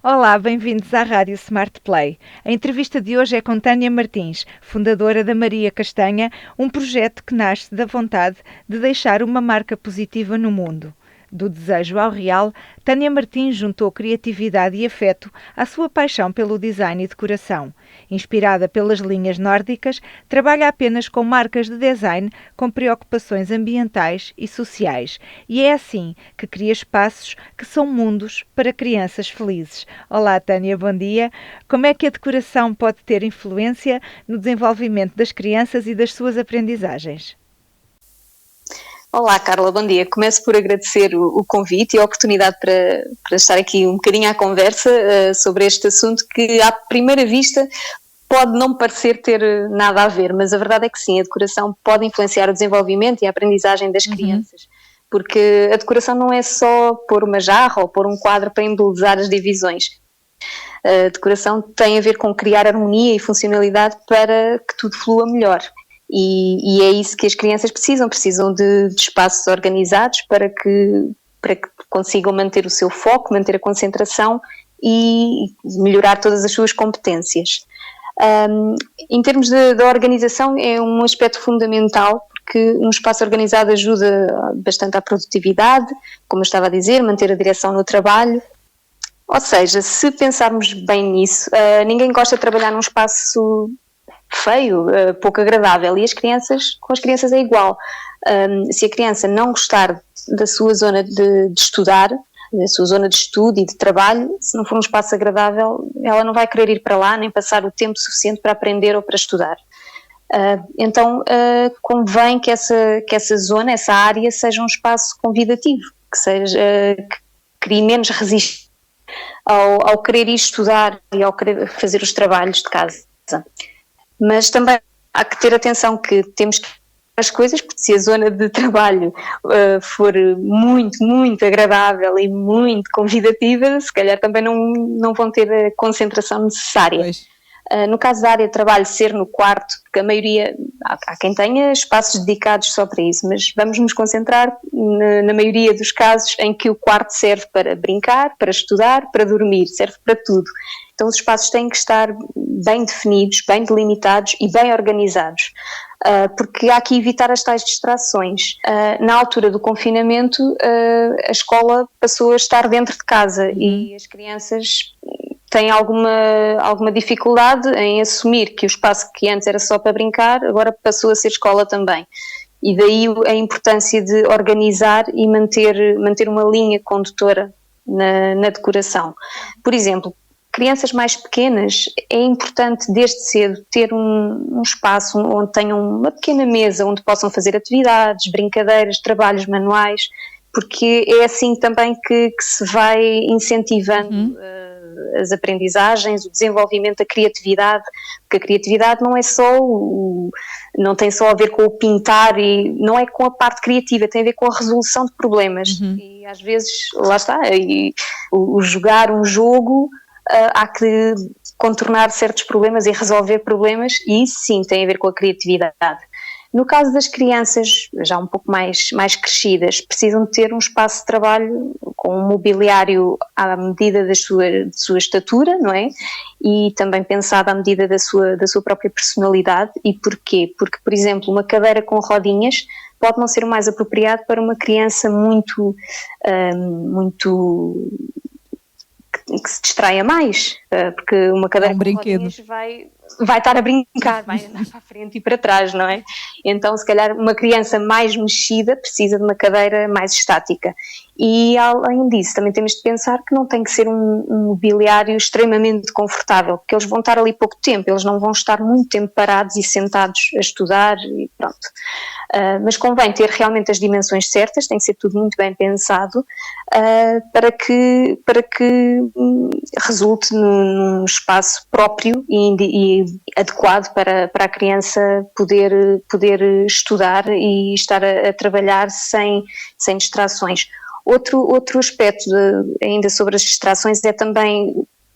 Olá, bem-vindos à Rádio Smart Play. A entrevista de hoje é com Tânia Martins, fundadora da Maria Castanha, um projeto que nasce da vontade de deixar uma marca positiva no mundo. Do desejo ao real, Tânia Martins juntou criatividade e afeto à sua paixão pelo design e decoração. Inspirada pelas linhas nórdicas, trabalha apenas com marcas de design com preocupações ambientais e sociais. E é assim que cria espaços que são mundos para crianças felizes. Olá, Tânia, bom dia. Como é que a decoração pode ter influência no desenvolvimento das crianças e das suas aprendizagens? Olá, Carla, bom dia. Começo por agradecer o convite e a oportunidade para estar aqui um bocadinho à conversa sobre este assunto que, à primeira vista, pode não parecer ter nada a ver, mas a verdade é que sim, a decoração pode influenciar o desenvolvimento e a aprendizagem das crianças, porque a decoração não é só pôr uma jarra ou pôr um quadro para embelezar as divisões. A decoração tem a ver com criar harmonia e funcionalidade para que tudo flua melhor. E é isso que as crianças precisam de espaços organizados para que consigam manter o seu foco, manter a concentração e melhorar todas as suas competências. Em termos de organização, é um aspecto fundamental, porque um espaço organizado ajuda bastante à produtividade, como eu estava a dizer, manter a direção no trabalho. Ou seja, se pensarmos bem nisso, ninguém gosta de trabalhar num espaço feio, pouco agradável, e com as crianças é igual. Se a criança não gostar da sua zona de estudar, da sua zona de estudo e de trabalho, se não for um espaço agradável, ela não vai querer ir para lá, nem passar o tempo suficiente para aprender ou para estudar. Então convém que essa zona, essa área, seja um espaço convidativo, que crie menos resistência ao querer ir estudar e ao querer fazer os trabalhos de casa. Mas também há que ter atenção que temos que as coisas, porque se a zona de trabalho for muito, muito agradável e muito convidativa, se calhar também não vão ter a concentração necessária. Pois. No caso da área de trabalho ser no quarto, porque a maioria, há quem tenha espaços dedicados só para isso, mas vamos nos concentrar na maioria dos casos em que o quarto serve para brincar, para estudar, para dormir, serve para tudo. Então os espaços têm que estar bem definidos, bem delimitados e bem organizados, porque há que evitar as tais distrações. Na altura do confinamento, a escola passou a estar dentro de casa e as crianças têm alguma dificuldade em assumir que o espaço que antes era só para brincar, agora passou a ser escola também. E daí a importância de organizar e manter uma linha condutora na decoração. Por exemplo, crianças mais pequenas, é importante desde cedo ter um espaço onde tenham uma pequena mesa onde possam fazer atividades, brincadeiras, trabalhos manuais, porque é assim também que se vai incentivando as aprendizagens, o desenvolvimento da criatividade, porque a criatividade não tem só a ver com o pintar e não é com a parte criativa, tem a ver com a resolução de problemas e às vezes, lá está, o jogar um jogo, há que contornar certos problemas e resolver problemas e isso sim tem a ver com a criatividade. No caso das crianças já um pouco mais crescidas, precisam de ter um espaço de trabalho com um mobiliário à medida da sua estatura, não é? E também pensado à medida da sua própria personalidade. E porquê? Porque, por exemplo, uma cadeira com rodinhas pode não ser o mais apropriado para uma criança muito que se distraia mais, porque uma cadeira com rodinhas vai estar a brincar, vai andar para a frente e para trás, não é? Então, se calhar, uma criança mais mexida precisa de uma cadeira mais estática. E, além disso, também temos de pensar que não tem que ser um mobiliário extremamente confortável, porque eles vão estar ali pouco tempo, eles não vão estar muito tempo parados e sentados a estudar e pronto. Mas convém ter realmente as dimensões certas, tem que ser tudo muito bem pensado, para que resulte num espaço próprio e adequado para a criança poder estudar e estar a trabalhar sem distrações. Outro aspecto ainda sobre as distrações é também,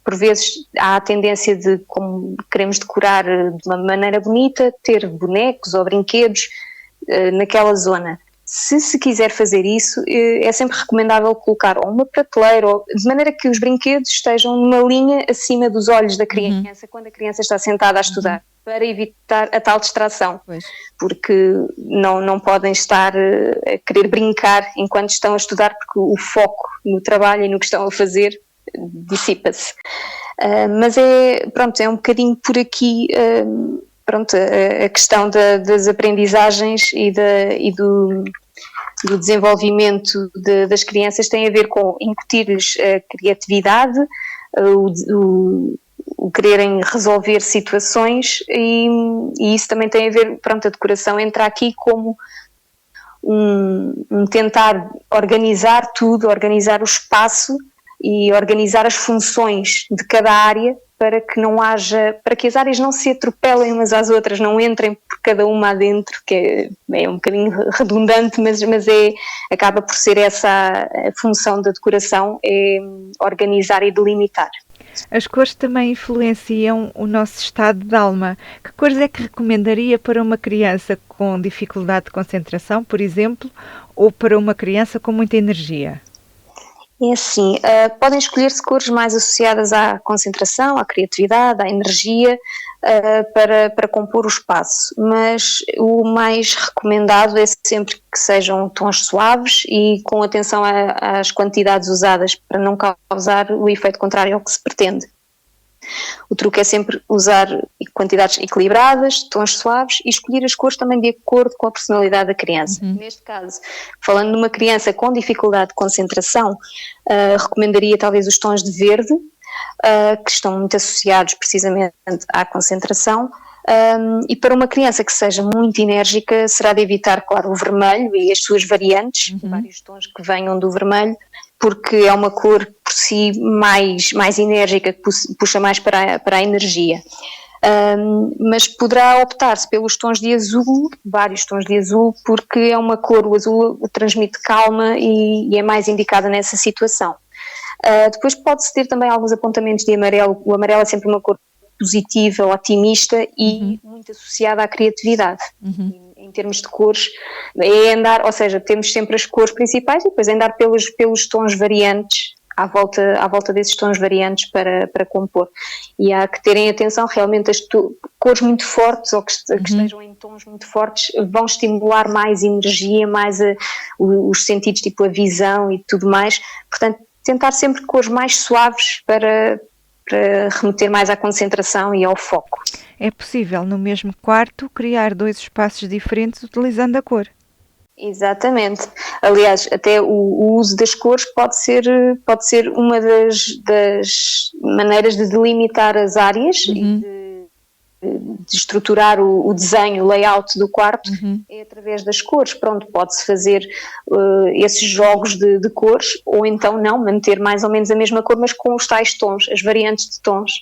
por vezes, há a tendência de, como queremos decorar de uma maneira bonita, ter bonecos ou brinquedos naquela zona. Se quiser fazer isso, é sempre recomendável colocar ou uma prateleira, ou, de maneira que os brinquedos estejam numa linha acima dos olhos da criança, quando a criança está sentada a estudar, para evitar a tal distração, porque não podem estar a querer brincar enquanto estão a estudar, porque o foco no trabalho e no que estão a fazer dissipa-se. Mas é um bocadinho por aqui... a questão das aprendizagens e do desenvolvimento das crianças tem a ver com incutir-lhes a criatividade, o quererem resolver situações e isso também tem a ver, a decoração entra aqui como um tentar organizar tudo, organizar o espaço e organizar as funções de cada área para que as áreas não se atropelem umas às outras, não entrem por cada uma adentro, que é um bocadinho redundante, mas acaba por ser essa a função da decoração, é organizar e delimitar. As cores também influenciam o nosso estado de alma. Que cores é que recomendaria para uma criança com dificuldade de concentração, por exemplo, ou para uma criança com muita energia? É assim, podem escolher-se cores mais associadas à concentração, à criatividade, à energia, para compor o espaço, mas o mais recomendado é sempre que sejam tons suaves e com atenção às quantidades usadas, para não causar o efeito contrário ao que se pretende. O truque é sempre usar quantidades equilibradas, tons suaves e escolher as cores também de acordo com a personalidade da criança. Neste caso, falando de uma criança com dificuldade de concentração, recomendaria talvez os tons de verde, que estão muito associados precisamente à concentração, e para uma criança que seja muito enérgica será de evitar, claro, o vermelho e as suas variantes, vários tons que venham do vermelho, porque é uma cor por si mais enérgica, que puxa mais para a energia. Mas poderá optar-se pelos tons de azul, vários tons de azul, porque é uma cor, o azul transmite calma e é mais indicada nessa situação. Depois pode-se ter também alguns apontamentos de amarelo. O amarelo é sempre uma cor positiva, otimista e muito associada à criatividade. Em termos de cores, é andar, ou seja, temos sempre as cores principais e depois andar pelos tons variantes, à volta desses tons variantes para compor. E há que terem atenção, realmente as cores muito fortes ou que estejam em tons muito fortes vão estimular mais energia, mais os sentidos, tipo a visão e tudo mais. Portanto, tentar sempre cores mais suaves para remeter mais à concentração e ao foco. É possível, no mesmo quarto, criar dois espaços diferentes utilizando a cor? Exatamente. Aliás, até o uso das cores pode ser uma das maneiras de delimitar as áreas e de estruturar o desenho, o layout do quarto, é através das cores. Pronto, pode-se fazer esses jogos de cores, ou então não, manter mais ou menos a mesma cor, mas com os tais tons, as variantes de tons,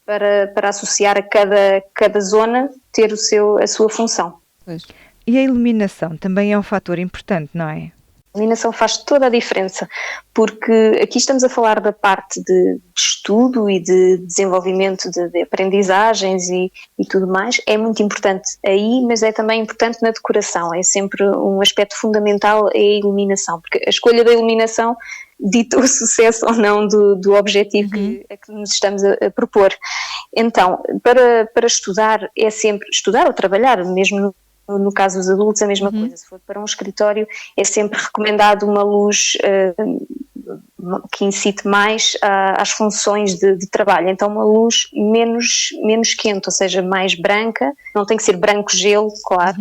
para associar a cada zona, ter a sua função. E a iluminação também é um fator importante, não é? A iluminação faz toda a diferença, porque aqui estamos a falar da parte de estudo e de desenvolvimento de aprendizagens e tudo mais. É muito importante aí, mas é também importante na decoração. É sempre um aspecto fundamental, é a iluminação, porque a escolha da iluminação dita o sucesso ou não do objetivo a que nos estamos a propor. Então, para estudar, é sempre estudar ou trabalhar, mesmo no caso dos adultos, a mesma coisa. Se for para um escritório, é sempre recomendado uma luz que incite mais às funções de trabalho. Então, uma luz menos quente, ou seja, mais branca. Não tem que ser branco-gelo, claro,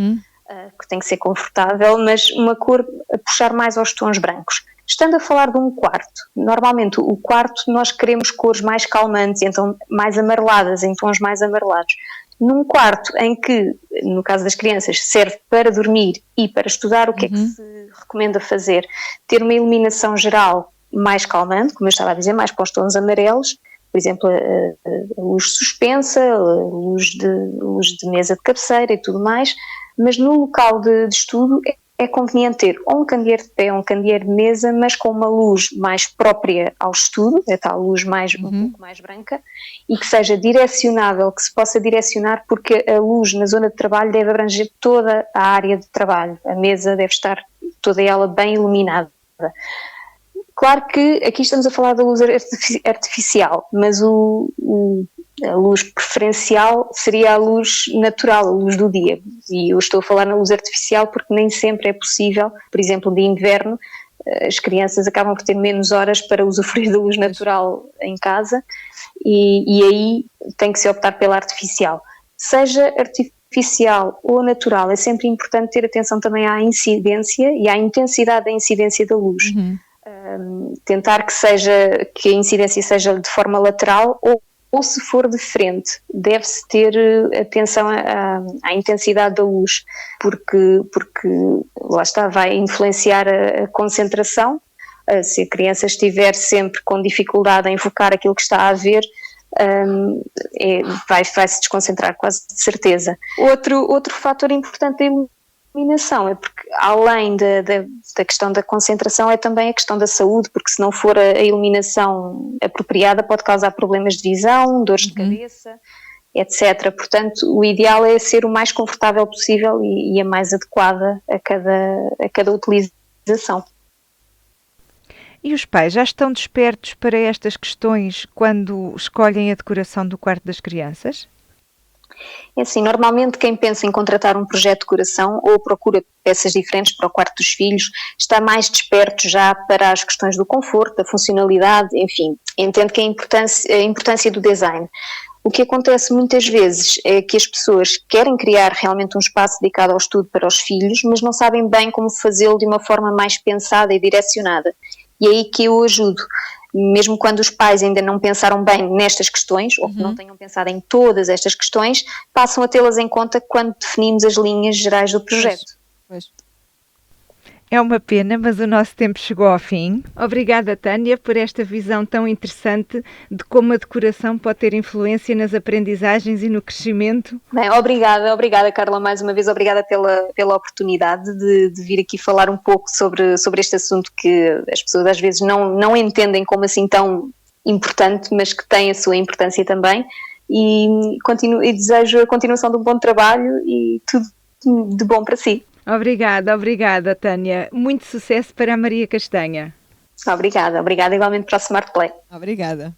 que tem que ser confortável, mas uma cor a puxar mais aos tons brancos. Estando a falar de um quarto, normalmente o quarto nós queremos cores mais calmantes, então mais amareladas, em tons mais amarelados. Num quarto em que, no caso das crianças, serve para dormir e para estudar, o que é que se recomenda fazer? Ter uma iluminação geral mais calmante, como eu estava a dizer, mais para os tons amarelos, por exemplo, a luz suspensa, a luz de mesa de cabeceira e tudo mais, mas no local de estudo é é conveniente ter ou um candeeiro de pé ou um candeeiro de mesa, mas com uma luz mais própria ao estudo, a tal luz um pouco mais branca, e que seja direcionável, que se possa direcionar, porque a luz na zona de trabalho deve abranger toda a área de trabalho. A mesa deve estar toda ela bem iluminada. Claro que aqui estamos a falar da luz artificial, mas a luz preferencial seria a luz natural, a luz do dia. E eu estou a falar na luz artificial porque nem sempre é possível, por exemplo, de inverno, as crianças acabam por ter menos horas para usufruir da luz natural em casa e aí tem que se optar pela artificial. Seja artificial ou natural, é sempre importante ter atenção também à incidência e à intensidade da incidência da luz. Tentar que a incidência seja de forma lateral ou se for de frente, deve-se ter atenção à intensidade da luz, porque lá está, vai influenciar a concentração. Se a criança estiver sempre com dificuldade em focar aquilo que está a ver, vai se desconcentrar quase de certeza. Outro fator importante da iluminação é porque, além da questão da concentração, é também a questão da saúde, porque se não for a iluminação apropriada pode causar problemas de visão, dores de cabeça, etc. Portanto, o ideal é ser o mais confortável possível e a mais adequada a cada utilização. E os pais já estão despertos para estas questões quando escolhem a decoração do quarto das crianças? É assim, normalmente quem pensa em contratar um projeto de decoração ou procura peças diferentes para o quarto dos filhos está mais desperto já para as questões do conforto, da funcionalidade, enfim, entende que a importância do design. O que acontece muitas vezes é que as pessoas querem criar realmente um espaço dedicado ao estudo para os filhos, mas não sabem bem como fazê-lo de uma forma mais pensada e direcionada. E é aí que eu ajudo. Mesmo quando os pais ainda não pensaram bem nestas questões, ou que não tenham pensado em todas estas questões, passam a tê-las em conta quando definimos as linhas gerais do projeto. Pois. É uma pena, mas o nosso tempo chegou ao fim. Obrigada, Tânia, por esta visão tão interessante de como a decoração pode ter influência nas aprendizagens e no crescimento. Bem, obrigada, Carla, mais uma vez, obrigada pela oportunidade de vir aqui falar um pouco sobre este assunto que as pessoas às vezes não entendem como assim tão importante, mas que tem a sua importância também. E desejo a continuação de um bom trabalho e tudo de bom para si. Obrigada, Tânia. Muito sucesso para a Maria Castanha. Obrigada igualmente para o Smart Play. Obrigada.